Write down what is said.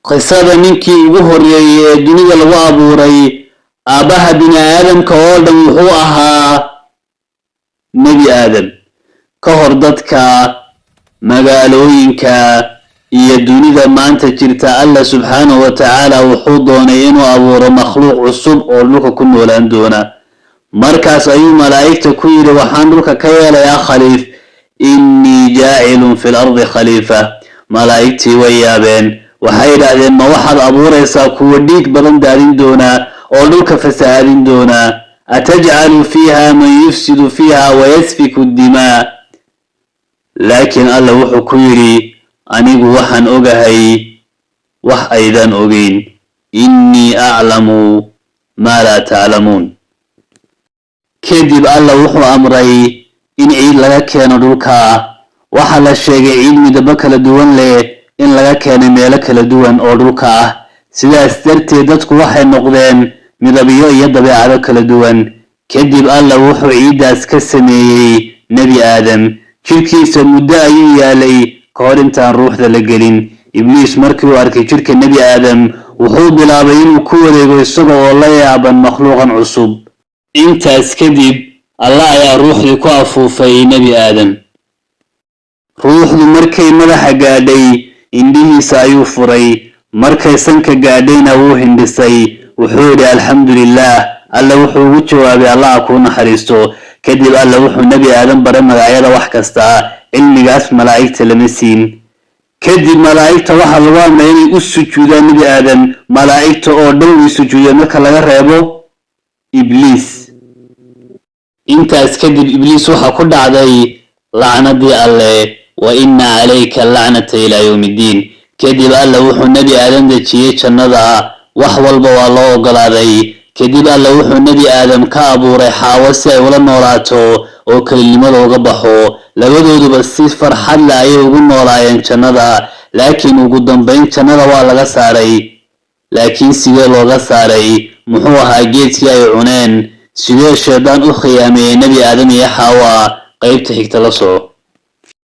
qisada ninkii ugu horeeyay ee dunida lagu abuuray aabaha bini aadamka oo dhan wuxuu ahaa nebi aadam ka hor dadka magaalooyinka iyo dunida maanta jirta alla subxaanahu wa tacaala wuxuu doonay inuu abuuro makhluuq cusub oo dhulka ku noolaan doona markaas ayuu malaa'igta ku yidhi waxaan dhulka ka yeelayaa khaliif innii jaacilun fil ardi khaliifa malaa'igtii way yaabeen waxay yidhaahdeen ma waxaad abuuraysaa kuwa dhiig badan daadin doona oo dhulka fasahaadin doona atajcalu fiiha man yufsidu fiiha wayasfiku dimaa laakiin alla wuxuu ku yidhi anigu waxaan ogahay wax aydan ogeyn innii aclamu maa laa taclamuun kadib alla wuxuu amray in ciid laga keeno dhulka waxaa la sheegay ciid midabo kala duwan leh in laga keenay meelo kala duwan oo dhulka ah sidaas darteed dadku waxay noqdeen midabyo iyo dabeecado kala duwan kadib alla wuxuu ciidaas ka sameeyey nebi aadam jirkiisa muddo ayuu yaalay ka hor intaan ruuxda la gelin ibliis markii uu arkay jirka nebi aadam wuxuu bilaabay inuu ku wareego isaga oo la yaaban makhluuqan cusub intaas kadib allah ayaa ruuxdii ku afuufay nebi aadam ruuxdu markay madaxa gaadhay indhihiisa ayuu furay markay sanka gaadhayna wuu hindhisay wuxuu yidhi alxamdulilaah alla wuxuu ugu jawaabay allaha kuu naxariisto kadib alla wuxuu nebi aadam baray magacyada wax kasta cilmigaas malaa'igta lama siin kadib malaa'igta waxaa lagu amray inay u sujuudaan nebi aadam malaa'igta oo dhan way sujuudeen marka laga reebo ibliis intaas kadib ibliis waxaa ku dhacday lacnadii alle wa inna calayka lacnata ilaa yowmi ddiin kadib alla wuxuu nebi aadam dejiyey jannada wax walba waa loo ogolaaday kadib alla wuxuu nebi aadam ka abuuray xaawo si ay ula noolaato oo kelinimada uga baxo labadooduba si farxad leh ayay ugu noolaayeen jannada laakiin ugu dambayn jannada waa laga saaray laakiin sidee looga saaray muxuu ahaa geedkii ay cuneen sidee shaydaan u khiyaameeyey nebi aadam iyo xaawa qaybta xigta la soco